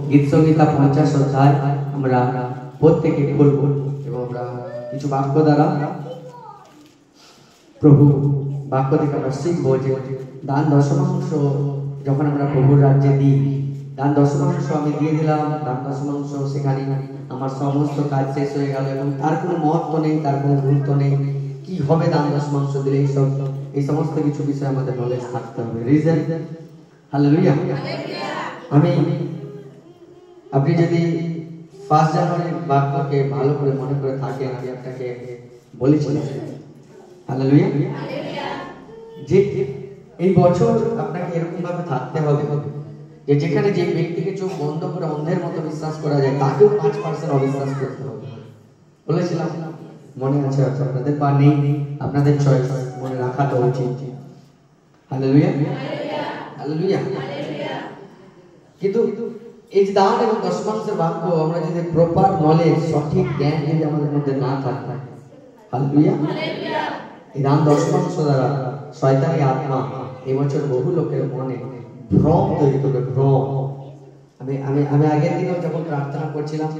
গীত সংহিতা 50 অধ্যায় আমরা প্রত্যেকে খুলব এবং আমরা কিছু বাক্য দ্বারা প্রভু বাক্য থেকে আমরা শিখবো যে দান দশমাংশ যখন আমরা প্রভুর রাজ্যে দিই, দান দশমাংশ আমি দিয়ে দিলাম, দান দশমাংশ সেখানে আমার সমস্ত কাজ শেষ হয়ে গেল এবং তার কোনো মহত্ব নেই, তার কোনো গুরুত্ব নেই। কি হবে দান দশমাংশ দিলে এই সমস্ত কিছু বিষয়ে আমাদের নলেজ থাকতে হবে। Reason, hallelujah. আপনি যদি 1 জানুয়ারির বাক্যকে ভালো করে মনে করে থাকেন, আমি আপনাকে বলেছিলাম হালেলুয়া যে এই বছর আপনাকে এরকম ভাবে থাকতে হবে যে যেখানে যে ব্যক্তিকে চোখ বন্ধ করে অন্ধের মতো বিশ্বাস করা যায় তাকেও 5% অবিশ্বাস করতে হবে। বলেছিলাম, মনে আছে আপনাদের? বা নেই, আপনাদের চয়েস, মনে রাখা তো উচিত। Hallelujah hallelujah. কিন্তু এই যে দান এবং দশমাংশের বাক্য আমরা যদি প্রপার নলেজ, সঠিক জ্ঞান যদি আমাদের মধ্যে না থাকে, হালেলুয়া, এই দান দশমাংশ দ্বারা শয়তানি আত্মা এই বছর বহু লোকের মনে ভ্রম তৈরি করবে। ভ্রম। আমি আগের দিনও যখন প্রার্থনা করছিলাম,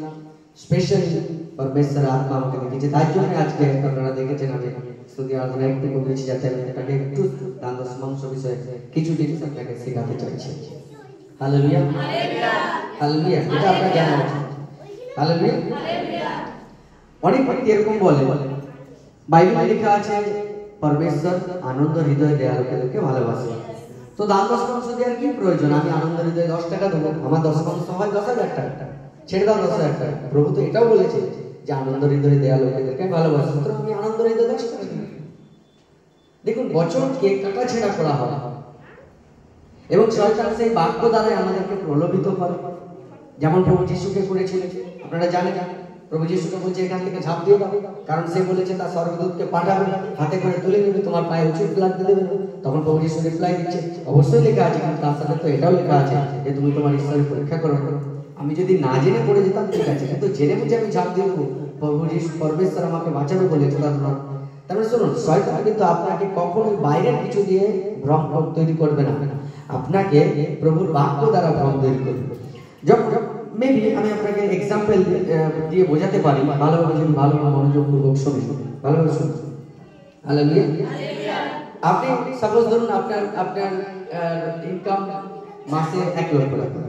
স্পেশালি পরমেশ্বর আত্মা আমাকে দেখেছে, তাই জন্য আজকে আপনারা দেখেছেন আমি স্তুতি আরাধনা একটু করেছি, যাতে আমি এটাকে একটু দান দশমাংশ বিষয়ে কিছু জিনিস আপনাকে শেখাতে চাইছি। Hallelujah hallelujah. এটা আপনারা জানা উচিত। হালেলুয়া। অনেক ব্যক্তি এরকম বলে, বাইবেলে লেখা আছে পরমেশ্বর আনন্দ হৃদয় দেয়া লোকেদেরকে ভালোবাসে, তো দান দশমাংশ দেওয়ার কি প্রয়োজন? আমি আনন্দ হৃদয়ে 10 টাকা দেবো, আমার দশমাংশ হয় 10,000 টাকা, ছেড়ে দাও 10,000 টাকা। প্রভু তো এটাও বলেছে যে আনন্দ হৃদয়ে দেয়া লোকেদেরকে ভালোবাসে, সুতরাং আমি আনন্দ হৃদয়ে 10 টাকা দিই। দেখুন, বছর কেক কাটা ছেঁড়া করা হয় এবং শয়তান সেই বাক্য দ্বারাই আমাদেরকে প্রলোভিত করে, যেমন প্রভু যিশুকে করেছিলেন। আপনারা জানেন, প্রভু যিশুকে বলছে এখান থেকে ঝাঁপ দিয়ে দাও, কারণ সে বলেছে তার স্বর্গদূতকে পাঠাবে, হাতে করে তুলে নেবে, তোমার পায়ে উঁচুট লাগতে দেবে না। তখন প্রভু যিশু রিপ্লাই দিচ্ছে, অবশ্যই লেখা আছে, কিন্তু তার সাথে তো এটাও লেখা আছে যে তুমি তোমার ঈশ্বরের পরীক্ষা করো। আমি যদি না জেনে পড়ে যেতাম ঠিক আছে, কিন্তু জেনে বুঝে আমি ঝাঁপ দিয়ে দেবো, প্রভু যিশু পরমেশ্বর আমাকে বাঁচাবে বলেছে। তারপরে শুনুন, শয়তান কিন্তু আপনাকে কখনোই বাইরের কিছু দিয়ে ভ্রম তৈরি করবে না, আপনাকে প্রভুর বাক্য দ্বারা ভ্রম তৈরি করবে। যখন মেবি আমি আপনাকে এক্সাম্পল দিয়ে বোঝাতে পারি, ভালোভাবে যদি ভালো মনোযোগপূর্বক শুনুন, ভালোভাবে শুনুন। হালেলুয়া। আপনি সাপোজ ধরুন আপনার ইনকাম মাসে 1 লক্ষ টাকা,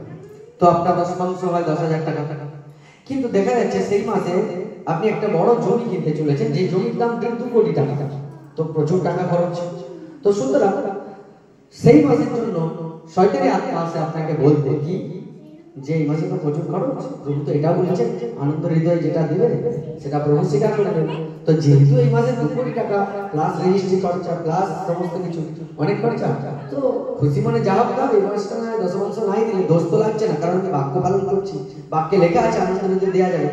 তো আপনার দশমাংশ হয় 10,000 টাকা। কিন্তু দেখা যাচ্ছে সেই মাসে আপনি একটা বড় জমি কিনতে চলেছেন, যে জমির দাম 2 কোটি টাকা, তো প্রচুর টাকা খরচ। তো সুতরাং সেই মাসের জন্য শয়তানি আত্মা আসে আপনাকে বলতে কি যে এই মাসে তো প্রচুর খরচ, প্রভু তো এটা বলেছেন আনন্দ হৃদয়ে যেটা দিবে সেটা প্রভু স্বীকার করে নেবে। তো যেহেতু এই মাসে 2 কোটি টাকা প্লাস রেজিস্ট্রি খরচা প্লাস সমস্ত কিছু অনেক খরচা, তো খুশি মনে যা হোক দাও, এই মাসটা দশমাংশ নাই দিলে দোষ তো লাগছে না, কারণ আমি বাক্য পালন করছি, বাক্যে লেখা আছে আনন্দ হৃদয়ে দেওয়া যাবে।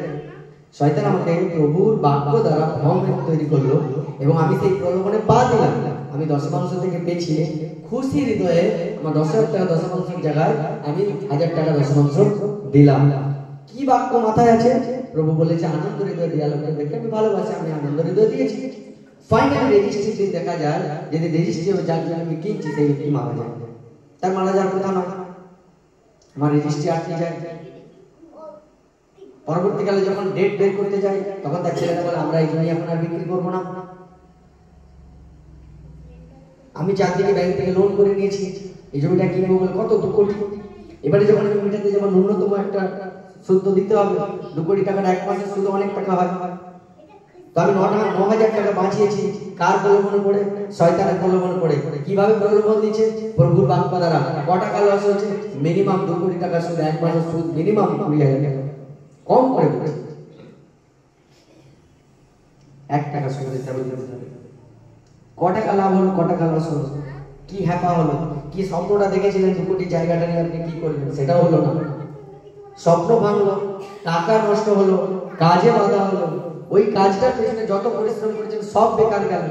শয়তান আমাকে প্রভুর বাক্য দ্বারা ভ্রম তৈরি করলো এবং আমি সেই প্রলোভনে পা দিলাম। আমি দশমাংশ থেকে পেছিয়ে খুশি হৃদয়ে আমার 10,000 টাকা দশমাংশের জায়গায় আমি 1,000 টাকা দশমাংশ দিলাম। কি বাক্য মাথায় আছে? প্রভু বলেছে আনন্দ হৃদয় দেয়া লোকেদেরকে আমি ভালোবাসি, আমি আনন্দ হৃদয় দিয়েছি। ফাইনালি রেজিস্ট্রি দেখা যায়, যদি রেজিস্ট্রি যার জন্য আমি কিনছি সেই ব্যক্তি মারা যায়, তার মারা যাওয়ার কথা নয়, আমার রেজিস্ট্রি আটকে যায়। পরবর্তীকালে যখন ডেট বের করতে যাই, তখন তার ছেলেরা বলে আমরা এই জমি এখন আর বিক্রি করবো না, আমি চারদিকে ব্যাংক থেকে লোন করে নিয়েছি, এই জমিটা কিনবো বলে কত 2 কোটি। এবারে যখন জমিটাতে যেমন ন্যূনতম একটা সুদ দিতে হবে, 2 কোটি টাকাটা 1 মাসের সুদ অনেক টাকা হয়, তো আমি 9,000 টাকা বাঁচিয়েছি। কার প্রলোভনে পড়ে? শয়তানের প্রলোভনে পড়ে। কিভাবে প্রলোভন দিচ্ছে? প্রভুর বাক্য দ্বারা। কত টাকা লস হচ্ছে? মিনিমাম 2 কোটি টাকা সুদ, 1 মাসের সুদ মিনিমাম 20,000 টাকা, কম করে বলেছে 1 টাকা সুদ হিসাবে। ক টাকা লাভ হলো, ক টাকা লস হলো, কি হ্যাপা হলো, কি স্বপ্নটা দেখেছিলেন 2 কোটি জায়গাটা নিয়ে আপনি কি করবেন সেটাও হলো না, স্বপ্ন ভাঙলো, টাকা নষ্ট হলো, কাজে বাধা হলো, ওই কাজটার পেছনে যত পরিশ্রম করেছেন সব বেকার গেল,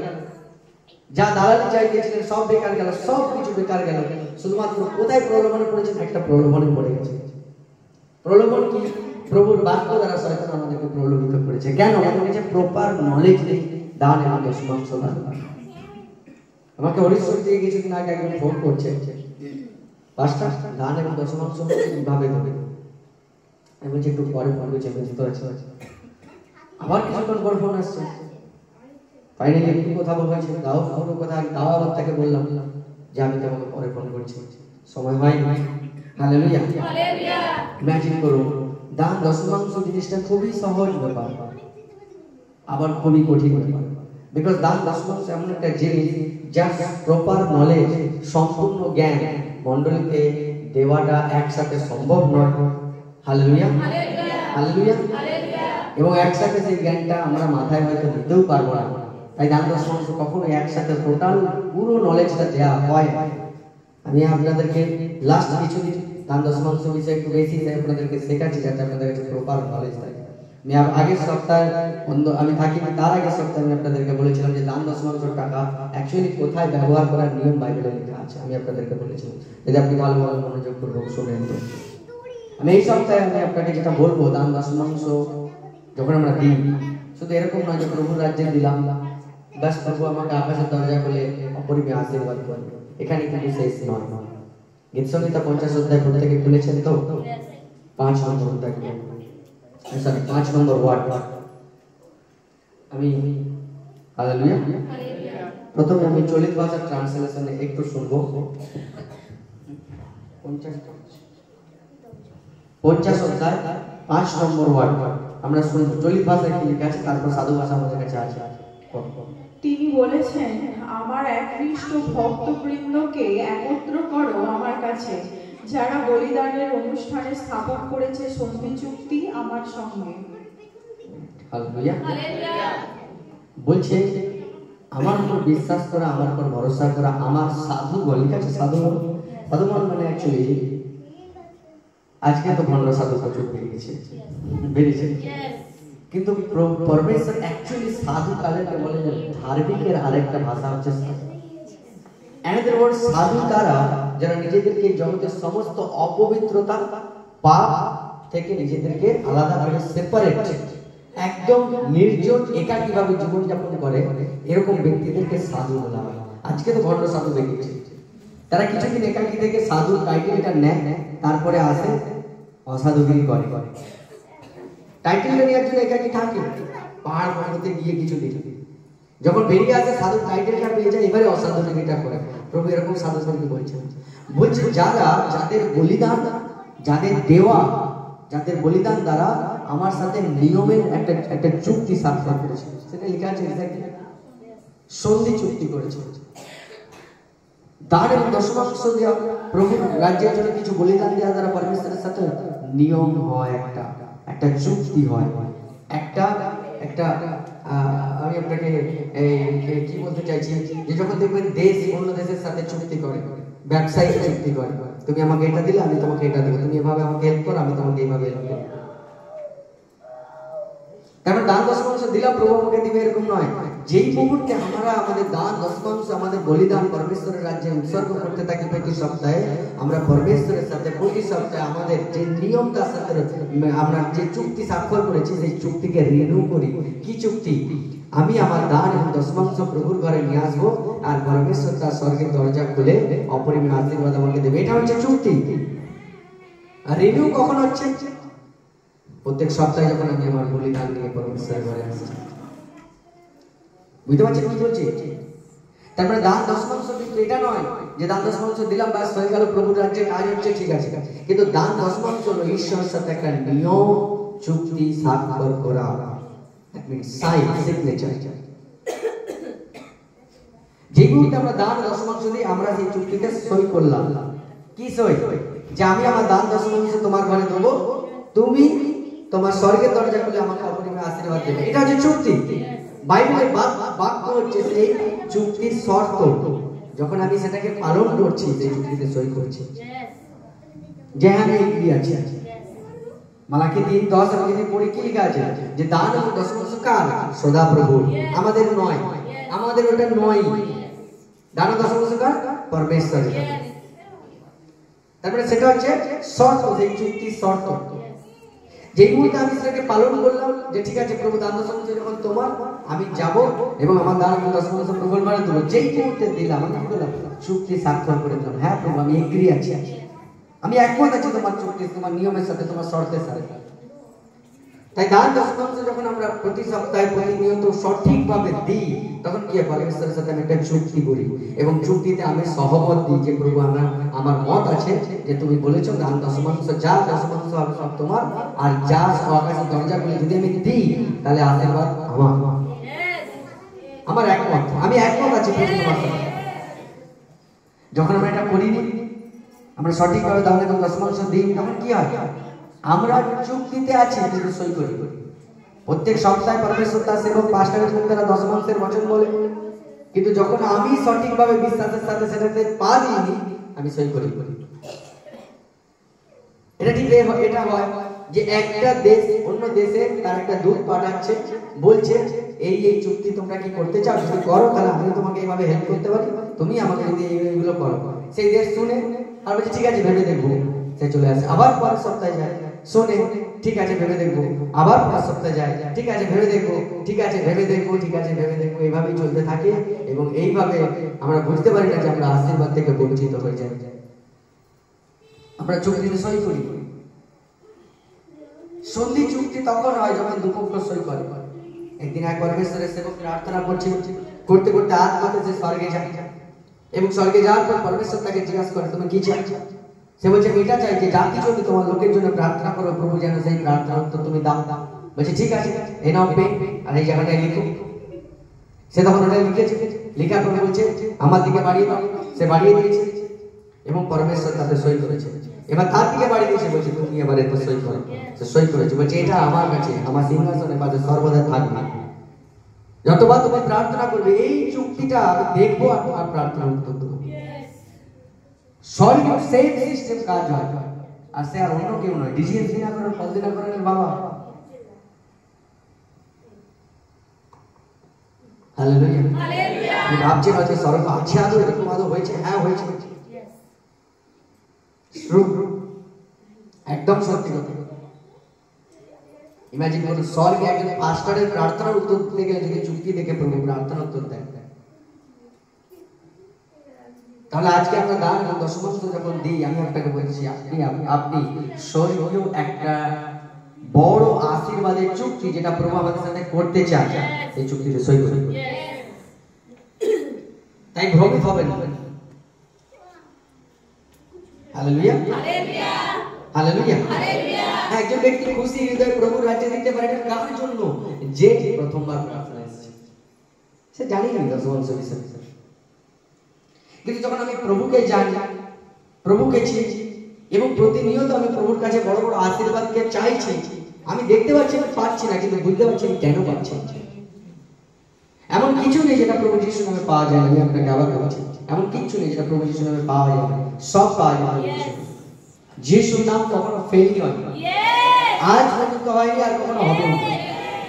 যা দালালি চাইছিলেন সব বেকার গেল, সব কিছু বেকার গেল। শুধুমাত্র কোথায় প্রলোভনে পড়েছেন? একটা প্রলোভনে পড়ে গেছে। প্রলোভন কি? প্রভুর বাক্য দ্বারা শয়তান আমাদেরকে প্রলোভিত করেছে। কেন? আমাদের কাছে প্রপার নলেজ নেই দান এবং দশমাংশ দান। আমাকে হরিশ্বর দিয়ে কিছুদিন আগে একজন ফোন করছে, পাঁচটা দান এবং দশমাংশ কিভাবে দেবে। আমি বলছি একটু পরে ফোন করছি, ব্যস্ত আছি। আবার কিছুক্ষণ পর ফোন আসছে, ফাইনালি একটু কথা বলা হয়েছে, তাও কোনো কথা, তাও আবার তাকে বললাম যে আমি তোমাকে পরে ফোন করছি, সময় হয়নি। হালেলুয়া, ইমাজিন করুন, দান দশমাংশ জিনিসটা খুবই সহজ ব্যাপার, আবার খুবই কঠিন ব্যাপার। বিকজ দান দশমাংশ এমন একটা জিনিস যার প্রপার নলেজ, সম্পূর্ণ জ্ঞান মণ্ডলীতে দেওয়াটা একসাথে সম্ভব নয়। Hallelujah, hallelujah. এবং একসাথে সেই জ্ঞানটা আমরা মাথায় হয়তো নিতেও পারবো না। তাই দান দশমাংশ কখনো একসাথে টোটাল পুরো নলেজটা দেওয়া হয়। আমি আপনাদেরকে লাস্ট কিছুদিন দান দশমাংশ বিষয়ে একটু বেশি আপনাদেরকে শেখাচ্ছি, যাতে আপনাদের কাছে প্রপার নলেজ থাকে। আমি আগের সপ্তাহে আমি থাকিনি, তার আগের সপ্তাহে আমি আপনাদেরকে বলেছিলাম যে দান দশমাংশ টাকা অ্যাকচুয়ালি কোথায় ব্যবহার করার নিয়ম বাইবেলে লেখা আছে, আমি আপনাদেরকে বলেছিলাম। যদি আপনি ভালোভাবে মনোযোগ পূর্বক শুনেন তো আমি এই সপ্তাহে আমি আপনাকে যেটা বলবো, দান দশমাংশ যখন আমরা দিই, শুধু এরকম নয় যে প্রভুর রাজ্যে দিলাম ব্যাস প্রভু আমাকে আকাশের দরজা খুলে অপরিমেয় আশীর্বাদ করবে, এখানে কিন্তু শেষ নয়। গীত সংহিতা 50 অধ্যায় প্রত্যেকে খুলেছেন তো? 5 নম্বর অধ্যায়, সরি 5 নম্বর ওয়ার্ড। আমি হালেলুয়া, প্রথমে আমি চলিত ভাষার ট্রান্সলেশনে একটু শুনবো। 50 অধ্যায় 5 নম্বর ওয়ার্ড আমরা শুনবো। চলিত ভাষায় কি লেখা আছে, তারপর সাধু ভাষা আমাদের কাছে আছে। তিনি বলেছেন, আমার একনিষ্ঠ ভক্তবৃন্দকে একত্র করো আমার কাছে, যারা বলিদানের অনুষ্ঠানে স্থাপন করেছে সন্ধি চুক্তি আমার সঙ্গে। হালেলুয়া, বলছে আমার উপর বিশ্বাস করা, আমার উপর ভরসা করা, আমার সাধুগণ, ঠিক আছে? সাধুগণ মানে অ্যাকচুয়ালি আজকে তো ভণ্ড সাধু প্রচুর বেরিয়েছে, কিন্তু পরমেশ্বর অ্যাকচুয়ালি সাধু কাদেরকে বলে যে ধার্মিকের আরেকটা ভাষা হচ্ছে সাধু তারা যারা নিজেদেরকে জগতের সমস্ত অপবিত্রতা পাপ থেকে নিজেদেরকে আলাদা করে সেপারেট, একদম নির্জন একাকী ভাবে জীবনযাপন করে, এরকম ব্যক্তিদেরকে সাধু বলা হয়। আজকে তো ভণ্ড সাধু বেরিয়েছে, তারা কিছুদিন একাকী থেকে সাধুর টাইটেলটা নেয়, তারপরে আসে অসাধুগিরি করে। টাইটেলটা নেওয়ার জন্য একাকী থাকে, পাহাড় পর্বতে গিয়ে কিছুদিন, যখন বেরিয়ে আসে সাধুর টাইটেলটা পেয়ে যায়, এবারে অসাধুগিরিটা করে। প্রভু এরকম সাধুদেরকে বলছে যারা, যাদের বলিদান, যাদের দেওয়া, যাদের বলিদান দ্বারা আমার সাথে নিয়মের একটা চুক্তি স্বাক্ষর করেছে, সেটা লেখা আছে সন্ধি চুক্তি করেছে। দান এবং দশমাংশ দেওয়া, প্রভুর রাজ্যের জন্য কিছু বলিদান দেওয়া দ্বারা পরমেশ্বরের সাথে নিয়ম হয়, একটা চুক্তি হয়, একটা আমি আপনাকে কি বলতে চাইছি, যে যখন দেখবেন দেশ অন্য দেশের সাথে চুক্তি করে, ব্যবসায়িক চুক্তি করে, তুমি আমাকে এটা দিলে আমি তোমাকে এটা দেবো, তুমি এভাবে আমাকে হেল্প করো আমি তোমাকে এইভাবে হেল্প করবো। কারণ দান দশমাংশ দিলাম প্রভু আমাকে দিবে এরকম নয়। যেই মুহূর্তে আমরা আমাদের দান দশমাংশ, আমাদের বলিদান পরমেশ্বরের রাজ্যে উৎসর্গ করতে থাকি প্রতি সপ্তাহে, আমরা পরমেশ্বরের সাথে প্রতি সপ্তাহে আমাদের যে নিয়ম, তার সাথে আমরা যে চুক্তি স্বাক্ষর করেছি, সেই চুক্তিকে রিনিউ করি। কি চুক্তি? আমি আমার দান এবং দশমাংশ প্রভুর ঘরে নিয়ে আসবো, আর পরমেশ্বর তার স্বর্গের দরজা খুলে অপরিমেয় আশীর্বাদ আমাকে দেবে। এটা হচ্ছে চুক্তি। আর রিনিউ কখন হচ্ছে? প্রত্যেক সপ্তাহে যখন আমি আমার বলিদান নিয়ে পরমেশ্বরের ঘরে আসছি। বুঝতে পারছেন কি বলছি? তারপরে দান দশমাংশ কিন্তু এটা নয় যে দান দশমাংশ দিলাম ব্যাস হয়ে গেল, প্রভুর রাজ্যে কাজ হচ্ছে, ঠিক আছে। কিন্তু দান দশমাংশ হলো ঈশ্বরের সাথে একটা নিয়ম, চুক্তি স্বাক্ষর করা, দ্যাট মিন্স সাইন, সিগনেচার। যে মুহূর্তে আমরা দান দশমাংশ দিই, আমরা সেই চুক্তিতে সই করলাম। কি সই? যে আমি আমার দান দশমাংশ তোমার ঘরে দেবো, তুমি তোমার স্বর্গের দরজা খুলে আমাকে অপরিমেয় আশীর্বাদ দেবে। এটা হচ্ছে চুক্তি। বাইবেলের বাক্য হচ্ছে সেই চুক্তির শর্ত। যখন আমি সেটাকে পালন করছি, সেই চুক্তিতে সই করছি, যে আমি এগ্রি আছি। মালাকি 3:10 আমি যদি পড়ি, কি লেখা আছে? যে দান এবং দশমাংশ কার? সদা প্রভু, আমাদের নয়, আমাদের ওটা নয়। দান ও দশমাংশ কার? পরমেশ্বরের। তারপরে সেটা হচ্ছে শর্ত, সেই চুক্তির শর্ত। যেই মুহূর্তে আমি সেটাকে পালন করলাম, যে ঠিক আছে প্রভু দান দশমাংশ যখন তোমার, আমি যাব এবং আমার দান এবং দশমাংশ প্রভুর ঘরে দেবো। যেই মুহূর্তে দিলাম, আমি কি করলাম? চুক্তি স্বাক্ষর করে দিলাম, হ্যাঁ প্রভু আমি এগ্রি আছি। আমি একমত আছি তোমার চুক্তি, তোমার নিয়মের সাথে, তোমার শর্তের সাথে। তাই দান দশমাংশ যখন আমরা প্রতি সপ্তাহে প্রতিনিয়ত সঠিকভাবে দিই, তখন কি পরমেশ্বরের সাথে আমি একটা চুক্তি করি, এবং চুক্তিতে আমি সহমত দিই যে প্রভু আমার মত আছে যে তুমি বলেছো দান দশমাংশ, যা দশমাংশ হবে সব তোমার, আর যা আকাশের দরজাগুলি যদি আমি দিই তাহলে আশীর্বাদ আমার একমত, আমি একমত আছি প্রভু তোমার সাথে। যখন আমরা এটা করিনি, আমরা সঠিকভাবে দান এবং দশমাংশ দিই, তখন কি হয়? আমরা চুক্তিতে আছি, কিন্তু সই করি। প্রত্যেক সপ্তাহে পরমেশ্বর তার সেবক পাস্টারের মুখে তারা দশমাংশের বচন বলে, কিন্তু যখন আমি সঠিকভাবে বিশ্বাসের সাথে সেটাতে পা দিইনি, আমি সই করি। এটা ঠিক এটা হয় যে একটা দেশ অন্য দেশে তার একটা দূত পাঠাচ্ছে, বলছে এই চুক্তি তোমরা কি করতে চাও, যদি করো তাহলে আমি তোমাকে এইভাবে হেল্প করতে পারি, তুমি আমাকে যদি এইগুলো করো। সেই দেশ শুনে আর বলছে ঠিক আছে ভেবে দেখবো, সে চলে আসে। আবার পরের সপ্তাহে যায়, শোনে ঠিক আছে ভেবে দেখবো, আবার পরের সপ্তাহে যায়, ঠিক আছে ভেবে দেখবো, ঠিক আছে ভেবে দেখবো, ঠিক আছে ভেবে দেখবো, এইভাবেই চলতে থাকে। এবং এইভাবে আমরা বুঝতে পারি না যে আমরা আশীর্বাদ থেকে বঞ্চিত হয়ে যাই। আমরা চুক্তিতে সই করি। সন্ধি চুক্তি তখন হয় যখন দুপক্ষ সই করে। একদিন এক পরমেশ্বরের সেবক প্রার্থনা করতে করতে আত্মাতে সে স্বর্গে যায়, এবং স্বর্গে যাওয়ার পর পরমেশ্বর তাকে জিজ্ঞাসা করে তুমি কি চাই? সে বলছে এটা চাই যে যা কিছু তোমার লোকের জন্য প্রার্থনা করো, প্রভু যেন সেই প্রার্থনা উত্তর তুমি দাও। বলছে ঠিক আছে, এই নাও পেন, আর এই জায়গাটায় লিখো। সে তখন ওটা লিখেছে, লেখার পর বলছে আমার দিকে বাড়িয়ে দাও। সে বাড়িয়ে দিয়েছে এবং পরমেশ্বর তাতে সই করেছে। এবার তার দিকে বাড়িয়ে দিয়েছে, বলছে তুমি এবার এত সই করো। সে সই করেছে, বলছে এটা আমার কাছে, আমার সিংহাসনের পাশে সর্বদা থাকবে। যতবার তুমি প্রার্থনা করবে এই চুক্তিটা আমি দেখবো আর তোমার প্রার্থনা উত্তর দেবো। স্বর্গ সেম সিস্টেম কাজ হয়, আর সে আর অন্য কেউ নয়। ডিজিএস দিনা করেন, ফলদিনা করেন বাবা। Hallelujah, hallelujah. আপনি ভাবছেন হয়তো স্বর্গ আছে, আদৌ এরকম আদৌ হয়েছে? হ্যাঁ হয়েছে, একদম সত্যি কথা। ইমাজিন করুন, স্বর্গে একজন পাস্টারের প্রার্থনার উত্তর দিতে গেলে যদি চুক্তি দেখে প্রভু প্রার্থনার উত্তর দেন, তাহলে আজকে আমরা দান এবং দশমাংশ যখন দিই, আমি আপনাকে বলছি আপনি স্বর্গীয় একটা বড় আশীর্বাদের চুক্তি যেটা প্রভু আমাদের সাথে করতে চায়, এই চুক্তিতে সই করুন। তাই ভ্রমিত হবেন না। Hallelujah, hallelujah, hallelujah, hallelujah. একজন ব্যক্তি খুশি হৃদয়ে প্রভুর রাজ্যে দিতে পারে এটা কার জন্য? যে প্রথমবার প্রার্থনা এসেছে, সে জানি না দশমাংশ বিষয়। কিন্তু যখন আমি প্রভুকে জানি, প্রভুকে চিনি, এবং প্রতিনিয়ত আমি প্রভুর কাছে বড় বড় আশীর্বাদকে চাইছি, আমি দেখতে পাচ্ছি আমি পাচ্ছি না, কিন্তু বুঝতে পারছি আমি কেন পাচ্ছি। এমন কিছু নেই যেটা প্রভু যিশুর নামে পাওয়া যায় না। আমি আপনাকে আবার বলছি, এমন কিছু নেই যেটা প্রভু যিশুর নামে পাওয়া যায় না। সব পাওয়া যায় যিশুর নাম কখনো ফেল হয় না, আজ পর্যন্ত হয়নি, আর কখনো হবে না।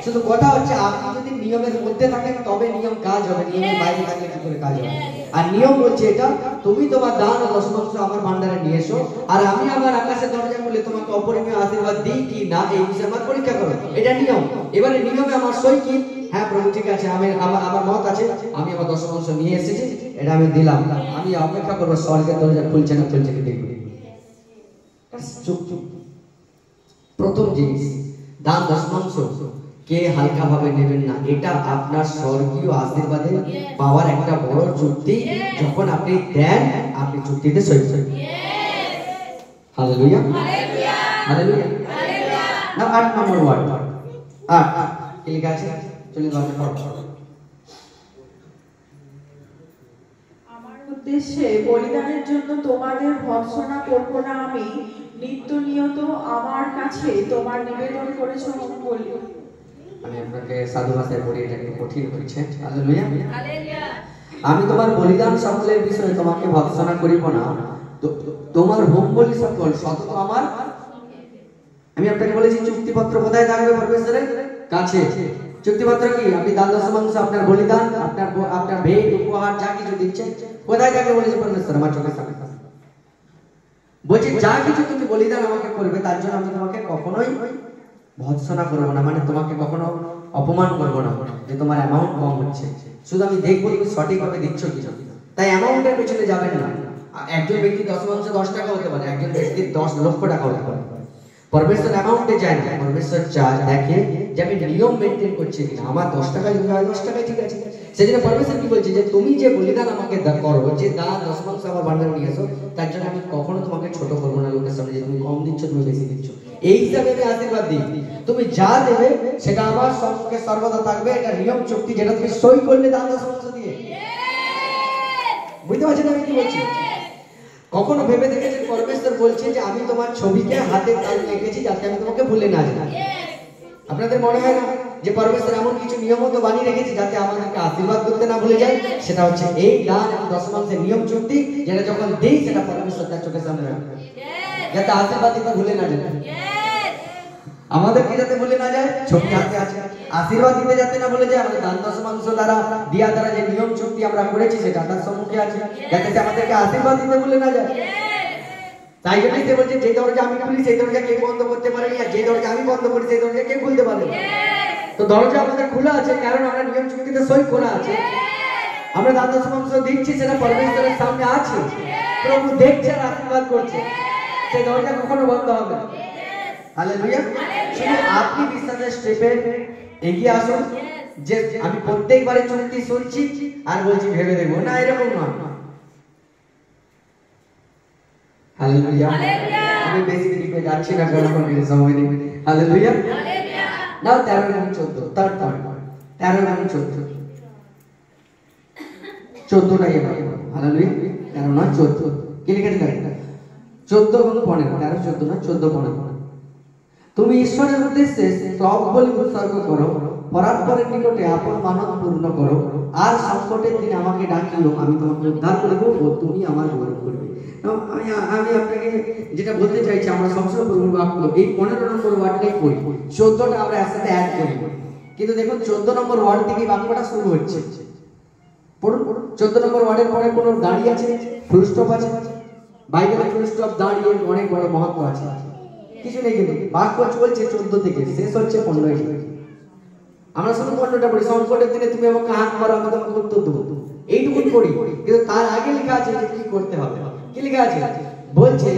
শুধু কথা হচ্ছে আপনি যদি নিয়মের মধ্যে থাকেন তবে নিয়ম কাজ হবে, নিয়মের বাইরে থাকলে কি করে কাজ হবে? আর নিয়ম বলছে এটা, তুমি তোমার দান ও দশমাংশ আমার ভান্ডারে নিয়ে এসো, আর আমি আমার আকাশের দরজা খুলে তোমাকে অপরিমেয় আশীর্বাদ দিই কি না এই বিষয়ে আমার পরীক্ষা করো। এটা নিয়ম। এবারে নিয়মে আমার সই কি? হ্যাঁ প্রভু ঠিক আছে, আমার মত আছে, আমি আমার দশমাংশ নিয়ে এসেছি, এটা আমি দিলাম। আমি অপেক্ষা করবো স্বর্গের দরজা খুলছে না খুলছে কি দেখবো। প্রথম জিনিস, দান দশমাংশ কে হালকা ভাবে নেবেন না। এটা আপনার স্বর্গীয় আশীর্বাদে পাওয়ার একটা বড় চুক্তি। যখন আপনি দেন, আপনি চুক্তিতে সই করেন। Hallelujah, hallelujah, hallelujah, hallelujah. না 8 নম্বর ওয়ার্ড, 8 কি লেখা আছে? চলুন গল্প পড়ো। আমার উদ্দেশ্যে বলিদানের জন্য তোমাদের ভর্ৎসনা করব না আমি, নিত্য নিয়ত আমার কাছে তোমার নিবেদন করেছো বলি। আমি আপনাকে সাধু ভাষায় পড়ি, এটা একটু কঠিন হচ্ছে। Hallelujah, hallelujah. আমি তোমার বলিদান সকলের বিষয়ে তোমাকে ভর্ৎসনা করিব না, তোমার হোম বলি সকল সত আমার। আমি আপনাকে বলেছি চুক্তিপত্র কোথায় থাকবে? পরমেশ্বরের কাছে। চুক্তিপত্র কি? আপনি দান দশমাংশ, আপনার বলিদান, আপনার ভেট উপহার যা কিছু দিচ্ছেন কোথায় থাকবে বলেছে পরমেশ্বর? আমার চোখের সামনে। বলছি যা কিছু তুমি বলিদান আমাকে করবে তার জন্য আমি তোমাকে কখনোই ভর্ৎসনা করবো না, মানে তোমাকে কখনো অপমান করবো না যে তোমার অ্যামাউন্ট কম হচ্ছে। শুধু আমি দেখবো তুমি সঠিকভাবে দিচ্ছ কিনা। তাই অ্যামাউন্টের পেছনে যাবেন না, একজন ব্যক্তি দশমাংশ 10 টাকা হতে পারে, একজন ব্যক্তির 10 লক্ষ টাকা হতে পারে। পরমেশ্বর অ্যামাউন্টে যায় না, পরমেশ্বর চায় দেখে যে আমি নিয়ম মেনটেন করছি কিনা। আমার 10 টাকা যদি হয় 10 টাকায় ঠিক আছে। সেজন্য পরমেশ্বর কি বলছে যে তুমি যে বলিদান আমাকে করো, যে দান দশমাংশ আমার ভান্ডারে নিয়ে আসো, তার জন্য আমি কখনো তোমাকে ছোট করবো না লোকের সামনে যে তুমি কম দিচ্ছ, তুমি বেশি দিচ্ছ। এই হিসাবে আমি আশীর্বাদ দিই। তুমি যা দেবে সেটা আমার সঙ্গে সর্বদা থাকবে। এটা নিয়ম চুক্তি, যেটা তুমি সই করলে দান দশমাংশ দিয়ে। বুঝতে পারছেন আমি কি বলছি? কখনো ভেবে দেখেছেন পরমেশ্বর বলছে যে আমি তোমার ছবিকে হাতে তালে রেখেছি যাতে আমি তোমাকে ভুলে না যাই? আপনাদের মনে হয় না যে পরমেশ্বর এমন কিছু নিয়ম তো বানিয়ে রেখেছি যাতে আমাদেরকে আশীর্বাদ করতে না ভুলে যায়? সেটা হচ্ছে এই দান এবং দশমাংশের নিয়ম চুক্তি, যেটা যখন দেই সেটা পরমেশ্বর তার চোখের সামনে রাখবে, যাতে আশীর্বাদ দিতে ভুলে না যায়। আমাদেরকে যাতে ভুলে না যায়, ছবি হাতে আছে, আশীর্বাদ দিতে যাতে না ভুলে যায়। আমাদের দান দশমাংশ দ্বারা দিয়া দ্বারা যে নিয়ম চুক্তি আমরা করেছি সেটা তার সম্মুখে আছে, যাতে সে আমাদেরকে আশীর্বাদ দিতে ভুলে না যায়। তাই জন্যই সে বলছে যে দরজা আমি খুলি সেই দরজা কেউ বন্ধ করতে পারেনি, আর যে দরজা আমি বন্ধ করি সেই দরজা কেউ খুলতে পারে না। তো দরজা আমাদের খোলা আছে, কারণ আমরা নিয়ম চুক্তিতে সই করা আছে। আমরা দান দশমাংশ দিচ্ছি, সেটা পরমেশ্বরের সামনে আছে, প্রভু দেখছে আর আশীর্বাদ করছে। সেই দরজা কখনো বন্ধ হবে না। হালেলুয়া। শুধু আপনি বিশ্বাসের স্টেপে এগিয়ে আসুন, যে আমি প্রত্যেকবারে চুক্তি শুনছি আর বলছি ভেবে দেখবো না, এরকম নয়। হালেলুয়া। আমি বেশি দিকে যাচ্ছি না, কারণ সময় নেই। হালেলুয়া। নাও 13 এবং 14, থার্ড পয়েন্ট, 13 এবং 14, 14টাই এবার। হালেলুয়া। 13 না 14, কি লিখেছে দেখেন? 14 এবং 15, 13 14 না 14 15। তুমি ঈশ্বরের উদ্দেশ্যে স্তব বলি উৎসর্গ করো, পরাৎপরের নিকটে আপন মানত পূর্ণ করো, আর সংকটের দিন আমাকে ডাকিও, আমি তোমাকে উদ্ধার করব ও তুমি আমার গৌরব করবে। আমি আপনাকে যেটা বলতে চাইছি, আমরা সবসময় প্রভুর বাক্য এই 15 নম্বর ওয়ার্ডটাই পড়ি, 14টা আমরা একসাথে অ্যাড করি, কিন্তু দেখুন 14 নম্বর ওয়ার্ড থেকে বাক্যটা শুরু হচ্ছে। পড়ুন 14 নম্বর ওয়ার্ডের পরে কোনো দাঁড়িয়ে আছে, ফুল স্টপ আছে? বাইবেলে ফুল স্টপ দাঁড়িয়ে অনেক বড় মহত্ব আছে? কিছু নেই, কিন্তু বাক্য চলছে 14 থেকে শেষ হচ্ছে 15। আমরা শুধু 15টা পড়ি, সংকটের দিনে তুমি আমাকে হাত করো আমি তোমাকে উত্তর দেবো, এইটুকুন পড়ি। কিন্তু তার আগে লেখা আছে যে কি করতে হবে। কি লেখা আছে? বলছে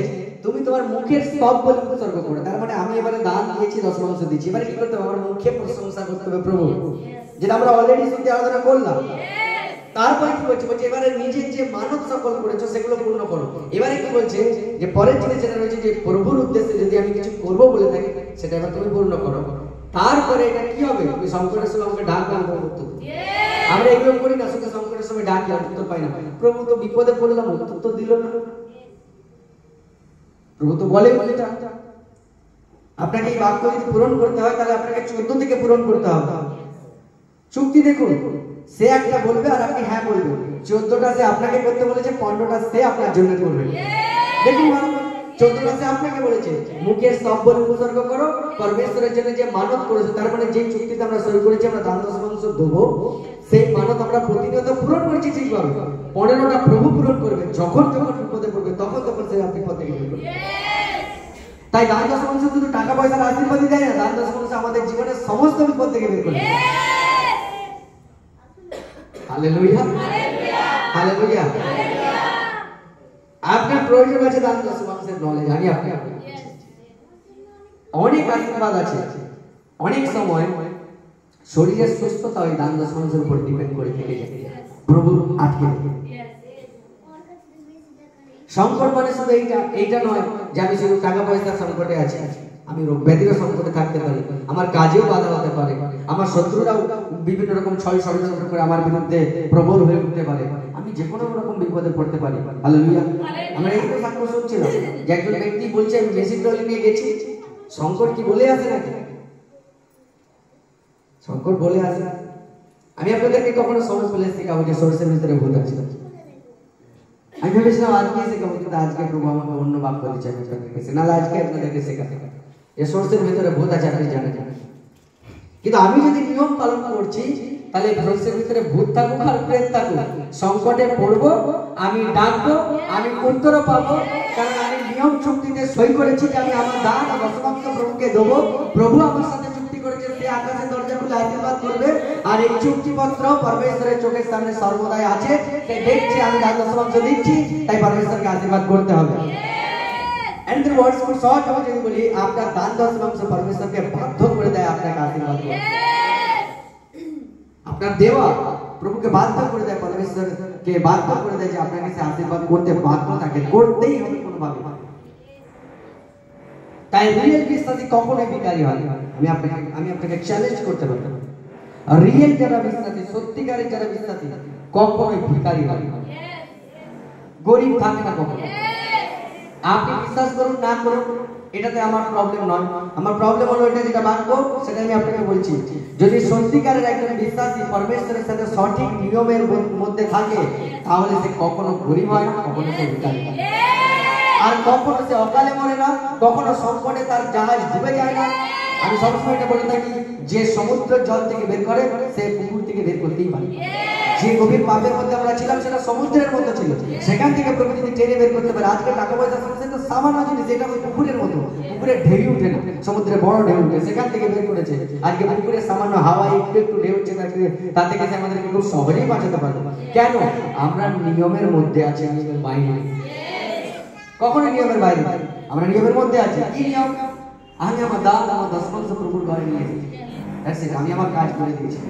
তুমি তোমার মুখের স্তব বলি উৎসর্গ করো। তার মানে আমি এবারে দান দিয়েছি, দশমাংশ দিচ্ছি, এবারে কি করতে হবে? আমার মুখে প্রশংসা করতে হবে প্রভু, যেটা আমরা অলরেডি শুনতে আলোচনা করলাম। তারপরে কি বলছে? বলছে এবারে নিজের যে মানত সকল করেছো সেগুলো পূর্ণ করো। এবারে কি বলছে? যে পরের জিনিস যেটা রয়েছে, যে প্রভুর উদ্দেশ্যে যদি আমি কিছু করবো বলে থাকি সেটা এবার তুমি পূর্ণ করো। তারপরে এটা কি হবে? তুমি সংকটের সময় আমাকে ডাক দান করো। আমরা এগুলো করি না, শুধু সংকটের সময় ডাকি আর উত্তর পাই না। প্রভু তো বিপদে পড়লাম, উত্তর তো দিল না। প্রভু তো বলে এটা আপনাকে এই বাক্য যদি পূরণ করতে হয় তাহলে আপনাকে 14 থেকে পূরণ করতে হবে। চুক্তি দেখুন, সে একটা বলবে আর আপনি হ্যাঁ বলবেন। 14টা সে আপনাকে করতে বলেছে, 15টা সে আপনার জন্য করবে। দেখুন 14টা সে আপনাকে বলেছে মুখের স্তব বলি উৎসর্গ করো, পরমেশ্বরের জন্য যে মানত করেছো, তার মানে যে চুক্তিতে আমরা সই করেছি আমরা দান দশমাংশ দেবো, সেই মানত আমরা প্রতিনিয়ত পূরণ করেছি ঠিকভাবে। 15টা প্রভু পূরণ করবে, যখন যখন বিপদে পড়বে তখন তখন সে বিপদ থেকে বের করবে। তাই দান দশমাংশ শুধু টাকা পয়সার আশীর্বাদই দেয় না, দান দশমাংশ আমাদের জীবনের সমস্ত বিপদ থেকে বের করবে। Hallelujah, hallelujah. আপনার প্রয়োজন আছে দান দশমাংশের নলেজ, আমি আপনাকে অনেক আশীর্বাদ আছে। অনেক সময় শরীরের সুস্থতা ওই দান দশমাংশের উপর ডিপেন্ড করে থেকে যায়, প্রভু আটকে থাকে। সংকট মানে শুধু এইটা নয় যে আমি শুধু টাকা পয়সার সংকটে আছি, আমি রোগ ব্যাধির সংকটে থাকতে পারি, আমার কাজেও বাধা হতে পারে, আমার শত্রুরাও বিভিন্ন রকম ছয় ষড়যন্ত্র করে আমার বিরুদ্ধে প্রবল হয়ে উঠতে পারে, আমি যে কোনো রকম বিপদে পড়তে পারি। হালেলুয়া। আমরা এই তো সাক্ষ্য শুনছিলাম যে একজন ব্যক্তি বলছে আমি মেশিন ট্রলি নিয়ে গেছি, সংকট কি বলে আসে নাকি? সংকট বলে আসে। আমি আপনাদেরকে কখনো সময় বলে শেখাবো যে সরষের ভিতরে ভূত আছে। আমি ভেবেছিলাম আজকে শেখাবো, কিন্তু আজকে প্রভু আমাকে অন্য বাক্য দিচ্ছে, নাহলে আজকে আপনাদেরকে শেখাতে যে সরষের ভিতরে ভূত আছে আপনি জানেন। কিন্তু আমি যদি নিয়ম পালন করছি তাহলে সরষের ভিতরে ভূত থাকুক আর প্রেত থাকুক, সংকটে পড়বো, আমি ডাকবো, আমি উত্তরও পাবো, কারণ আমি নিয়ম চুক্তিতে সই করেছি যে আমি আমার দান দশমাংশ প্রভুকে দেবো। প্রভু আমার সাথে চুক্তি করেছে সে আকাশের দরজা খুলে আশীর্বাদ করবে, আর এই চুক্তিপত্র পরমেশ্বরের চোখের সামনে সর্বদাই আছে, সে দেখছে আমি দান দশমাংশ দিচ্ছি, তাই পরমেশ্বরকে আশীর্বাদ করতে হবে। And the words খুব সহজ ভাবে যদি বলি, আপনার দান দশমাংশ পরমেশ্বরকে বাধ্য করে দেয় আপনাকে আশীর্বাদ করতে। আপনার দেওয়া প্রভুকে বাধ্য করে দেয়, পরমেশ্বরকে বাধ্য করে দেয় যে আপনাকে সে আশীর্বাদ করতে বাধ্য থাকে, করতেই হবে কোনোভাবে। তাই রিয়েল বিশ্বাসী কখনোই ভিখারি হয় না। আমি আপনাকে চ্যালেঞ্জ করতে পারি, রিয়েল যারা বিশ্বাসী, সত্যিকারের যারা বিশ্বাসী, কখনোই ভিখারি হয় না, গরিব থাকে না কখনো। আপনি বিশ্বাস করুন না করুন এটাতে আমার প্রবলেম নয়, আমার প্রবলেম হলো এটা যেটা মানবো সেটা আমি আপনাকে বলছি। যদি সত্যিকারের একজন বিশ্বাসী পরমেশ্বরের সাথে সঠিক নিয়মের মধ্যে থাকে, তাহলে সে কখনো গরিব হয় না, কখনো সে ভিখারি হয় না, আর কখনো সে অকালে মরে না, কখনো সংকটে তার জাহাজ ডুবে যায় না। আমি সবসময় এটা বলে থাকি, যে সমুদ্রের জল থেকে বের করে সে পুকুর থেকে বের করতেই পারে। যে গভীর পাপের মধ্যে আমরা ছিলাম সেটা সমুদ্রের মধ্যে ছিল, সেখান থেকে প্রভু যদি টেনে বের করতে পারে। আজকে টাকা পয়সা সমস্যা তো সামান্য জিনিস, এটা পুকুরের মতো, পুকুরে ঢেউ উঠে না, সমুদ্রে বড় ঢেউ উঠে, সেখান থেকে বের করেছে। আজকে পুকুরে সামান্য হাওয়ায় একটু একটু ঢেউ উঠছে, তা থেকে সে আমাদেরকে খুব সহজেই বাঁচাতে পারবে। কেন? আমরা নিয়মের মধ্যে আছি, নিয়মের বাইরে। কখনো নিয়মের বাইরে, আমরা নিয়মের মধ্যে আছি। কি নিয়ম? আমি আমার দান, আমার দশমাংশ প্রভুর ঘরে নিয়ে এসেছি, আমি আমার কাজ করে দিয়েছি,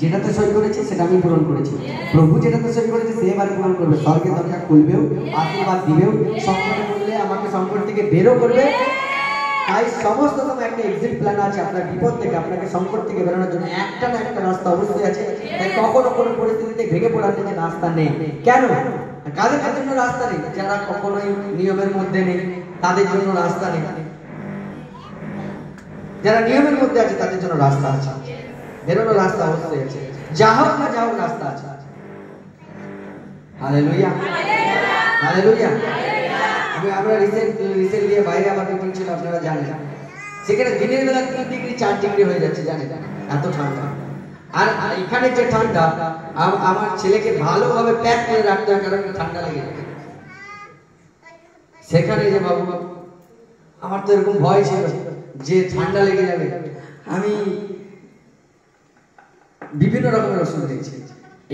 যেটাতে সই করেছি সেটা আমি পূরণ করেছি। প্রভু যেটাতে সই করেছে সে এবারে পূরণ করবে, স্বর্গের দরজা খুলবেও, আশীর্বাদ দিবেও, সংকটে পড়লে আমাকে সংকট থেকে বেরও করবে। তাই সমস্ত সময় একটা এক্সিট প্ল্যান আছে আপনার বিপদ থেকে, আপনাকে সংকট থেকে বেরোনোর জন্য একটা না একটা রাস্তা অবশ্যই আছে। তাই কখনো কোনো পরিস্থিতিতে ভেঙে পড়ার জন্য রাস্তা নেই। কেন? কাদের জন্য রাস্তা নেই? যারা কখনোই নিয়মের মধ্যে নেই, তাদের জন্য রাস্তা নেই। যারা নিয়মের মধ্যে আছে তাদের জন্য রাস্তা আছে, বেরোনোর রাস্তা অবশ্যই আছে, যা হোক না যা হোক রাস্তা আছে। Hallelujah, hallelujah. আমরা রিসেন্টলি বাইরে আমার মিটিং ছিল, আপনারা জানেন, সেখানে দিনের বেলা 3 ডিগ্রি 4 ডিগ্রি হয়ে যাচ্ছে, জানেন, এত ঠান্ডা। আর এখানে যে ঠান্ডা, আমার ছেলেকে ভালোভাবে প্যাক করে রাখতে হয়, কারণ ঠান্ডা লেগে যায়। সেখানে যে বাবু, আমার তো এরকম ভয় ছিল যে ঠান্ডা লেগে যাবে। আমি বিভিন্ন রকমের ওষুধ দিয়েছি,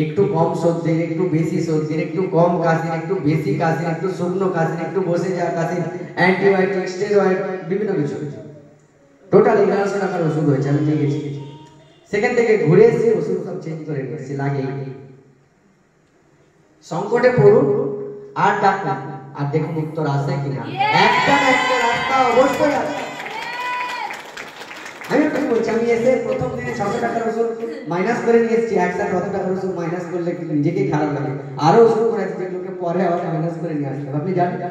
একটু কম সর্দির, একটু বেশি সর্দির, একটু কম কাশির, একটু বেশি কাশির, একটু শুকনো কাশির, একটু বসে যাওয়া কাশির, অ্যান্টিবায়োটিক, স্টেরয়েড, বিভিন্ন কিছু। টোটাল 1100 টাকার ওষুধ হয়েছে, আমি নিয়ে গেছি। সেখান থেকে ঘুরে এসে ওষুধ সব চেঞ্জ করে নিয়েছি, লাগে। সংকটে পড়ুন আর ডাকুন, আর দেখুন উত্তর আসে কিনা। একটা না একটা রাস্তা অবশ্যই আছে। আমি আপনাকে বলছি, আমি এসে প্রথম দিনে 600 টাকার ওষুধ মাইনাস করে নিয়ে এসেছি। একসাথে কত টাকার ওষুধ মাইনাস করলে নিজেকেই খারাপ লাগে, আরো ওষুধ করে আসছে, যেগুলোকে পরে আবার মাইনাস করে নিয়ে আসতে হবে। আপনি জানেন,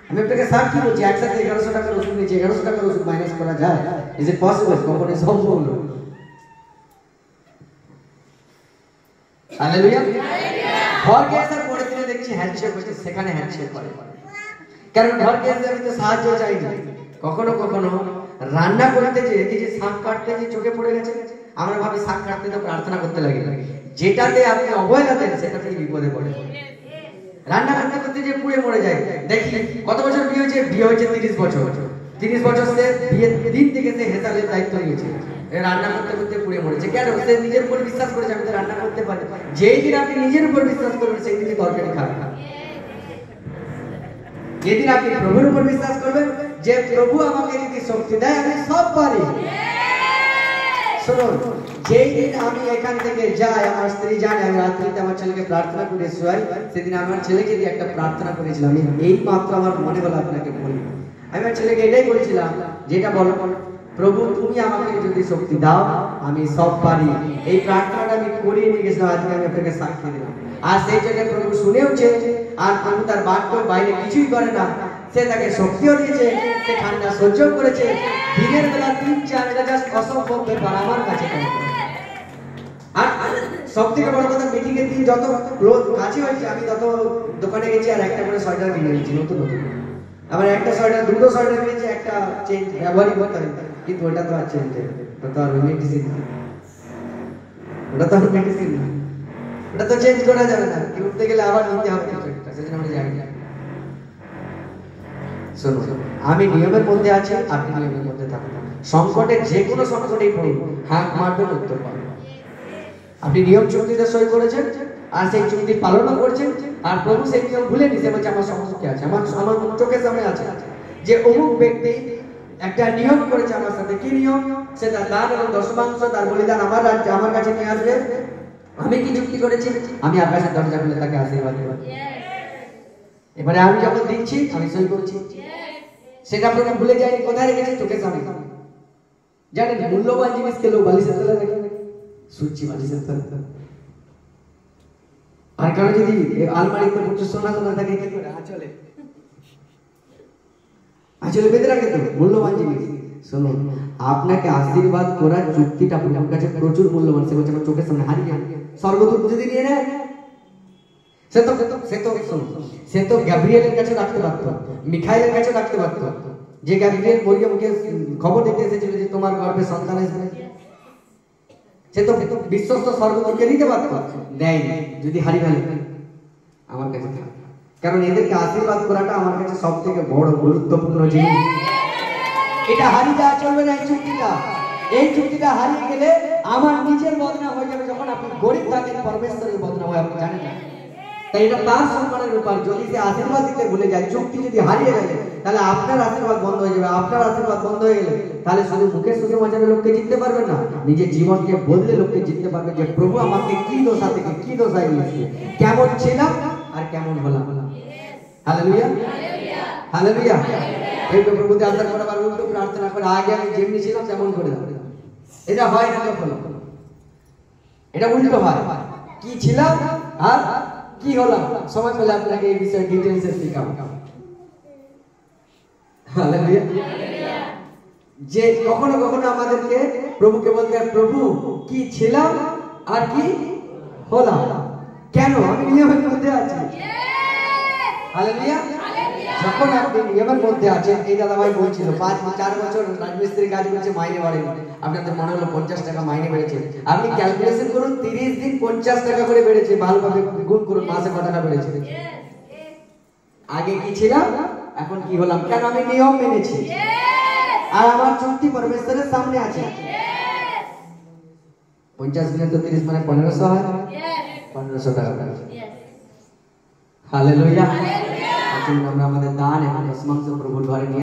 আমি আপনাকে সাক্ষী বলছি, একসাথে 1100 টাকার ওষুধ নিয়েছি, 1100 টাকার ওষুধ মাইনাস করা যায়? Is it possible? কখনো সম্ভব নয়। হালেলুয়া। ঘরকে আসার পরের দিনে দেখছি হ্যান্ডশেক হচ্ছে, সেখানে হ্যান্ডশেক করে। কারণ ঘরকে এসে আমি তো সাহায্য চাই না। কখনো কখনো রান্না করতে যে এই যে শাক কাটতে যে চোখে পড়ে গেছে, আমরা ভাবি শাক কাটতে তো প্রার্থনা করতে লাগে, যেটাতে আপনি অবহেলা দেন সেটাতেই বিপদে পড়ে। রান্না করতে করতে যে পুড়ে মরে যায়। দেখি কত বছর বিয়ে হয়েছে? বিয়ে হয়েছে 30 বছর। 30 বছর সে বিয়ের দিন থেকে সে হেসালের দায়িত্ব নিয়েছে, রান্না করতে করতে পুড়ে মরেছে। কেন? সে নিজের উপর বিশ্বাস করেছে আমি তো রান্না করতে পারি। যেই দিন আপনি নিজের উপর বিশ্বাস করবেন সেই দিনই তরকারি খাবেন। যেদিন আপনি প্রভুর উপর বিশ্বাস করবেন যে প্রভু আমাকে যদি শক্তি দেয় আমি সব পারি। শুনুন, যেই দিন আমি এখান থেকে যাই, আমার স্ত্রী জানে আমি রাত্রিতে আমার ছেলেকে প্রার্থনা করে শুয়াই, সেদিন আমার ছেলেকে দিয়ে একটা প্রার্থনা করেছিলাম। এই মাত্র আমার মনে হলো আপনাকে বলি। আমি আমার ছেলেকে এটাই বলেছিলাম, যেটা বলো, প্রভু তুমি আমাকে যদি শক্তি দাও আমি সব পারি। এই প্রার্থনাটা আমি করিয়ে নিয়ে গেছিলাম, আজকে আমি আপনাকে সাক্ষী দিলাম। আর সেই জন্য প্রভু শুনেওছে, আর প্রভু তার বাক্য বাইরে কিছুই করে না। সে তাকে শক্তিও দিয়েছে, সে ঠান্ডা সহ্য করেছে। দিনের বেলা 3-4 এটা জাস্ট অসম্ভব ব্যাপার আমার কাছে। আর সব থেকে বড় কথা, মিটিং এর দিন যত রোজ কাছে হয়েছে আমি তত দোকানে গেছি আর একটা করে সোয়েটার কিনে নিয়েছি নতুন নতুন। আবার একটা সোয়েটার, দুটো সোয়েটার কিনেছি, একটা চেঞ্জ ব্যবহারই করতে হবে, কিন্তু ওটা তো আর চেঞ্জ হবে, ওটা তো আর মেডিসিন, ওটা তো আর মেডিসিন না, ওটা তো চেঞ্জ করা যাবে না। উঠতে গেলে আবার নিতে হবে কিছু একটা, সেজন্য আমরা যাই না। শুনুন, আমি নিয়মের মধ্যে আছি, আপনি নিয়মের মধ্যে থাকুন। সংকটে যে কোনো সংকটেই পড়ুন, হাত মারবেন, উত্তর পাবেন। আপনি নিয়ম চুক্তিতে সই করেছেন আর সেই চুক্তি পালনও করছেন, আর প্রভু সেই নিয়ম ভুলে নিছে, বলছে আমার সম্মুখে আছে, আমার চোখের সামনে আছে যে অমুক ব্যক্তি একটা নিয়ম করেছে আমার সাথে। কি নিয়ম? সে তার দান এবং দশমাংশ, তার বলিদান আমার কাছে নিয়ে আসবে। আমি কি চুক্তি করেছি? আমি আকাশের দরজা খুলে তাকে আশীর্বাদ দেব। এবারে আমি যখন দিচ্ছি আমি সই করছি, সেটা প্রভু ভুলে যায়নি। কোথায় রেখেছে? চোখের সামনে। জানেন মূল্যবান জিনিসকে লোক বালিশের তলে রাখে, সুচি বালিশের তলে। আর কারো যদি আলমারিতে প্রচুর সোনা থাকে কি করে? আঁচলে বেঁধে রাখে তো মূল্যবান জিনিস। শুনুন, আপনাকে আশীর্বাদ করার চুক্তিটা আপনার কাছে প্রচুর মূল্যবান। সে বলছে আমার চোখের সামনে হারিয়ে স্বর্গদূত যদি নিয়ে নেয়, সে তো গ্যাব্রিয়েলের কাছে রাখতে পারত, মিখাইলের কাছে রাখতে পারত। যে গ্যাব্রিয়েল মরিয়মকে খবর দিতে এসেছিল যে তোমার গর্ভে সন্তান আসবে, সে তো বিশ্বস্ত স্বর্গদূতকে দিতে পারত, দেয়নি। যদি হারিয়ে ফেলে আমার কাছে থাকে, কারণ এদেরকে আশীর্বাদ করাটা আমার কাছে সব থেকে বড় গুরুত্বপূর্ণ জিনিস। এটা হারিয়ে যাওয়া চলবে না। এই চুক্তিটা হারিয়ে গেলে আমার নিজের বদনাম হয়ে যাবে। যখন আপনি গরিব থাকেন, পরমেশ্বরের বদনাম হয়, আপনি জানেন না। তাই এটা তার সম্মানের ব্যাপার। যদি সে আশীর্বাদ দিতে ভুলে যায়, চুক্তি যদি হারিয়ে গেলে, তাহলে আপনার আশীর্বাদ বন্ধ হয়ে যাবে। আপনার আশীর্বাদ বন্ধ হয়ে গেলে তাহলে শুধু মুখে সুসমাচারে লোককে জিততে পারবেন না, নিজের জীবনকে বদলে লোককে জিততে পারবে। যে প্রভু আমাকে কি দশা থেকে কি দশায় নিয়েছে, কেমন ছিলাম আর কেমন হলাম। Hallelujah, hallelujah. এই প্রভুতে আশা করে আবার উল্টো প্রার্থনা করে, আগে আমি যেমনি ছিলাম তেমন করে দাও। এটা হয় না কখনো, এটা উল্টো হয়। কি ছিলাম আর কি হলাম, সময় পেলে আপনাকে এই বিষয়ে ডিটেইলসে শেখাবো। হালেলুয়া। যে কখনো কখনো আমাদেরকে প্রভুকে বলতে হয়, প্রভু কি ছিলাম আর কি হলাম, কেন আমি নিয়মের মধ্যে আছি। হালেলুয়া। যখন আপনি নিয়মের মধ্যে আছেন, এই দাদা ভাই বলছিল 4 বছর রাজমিস্ত্রি কাজ করছে, মাইনে বাড়েনি। আপনাদের মনে হলো 50 টাকা মাইনে বেড়েছে। আপনি ক্যালকুলেশন করুন, 30 দিন 50 টাকা করে বেড়েছে। ভালোভাবে গুণ করুন, মাসে কত টাকা বেড়েছে। আগে কি ছিলাম, এখন কি হলাম, কেন আমি নিয়ম মেনেছি আর আমার চুক্তি পরমেশ্বরের সামনে আছে। 50 দিনে তো 30 মানে 1500 হয়, 1500 টাকা। হালেলুয়া। আমরা আমাদের দান এবং দশমাংশ প্রভুর ঘরে নিয়ে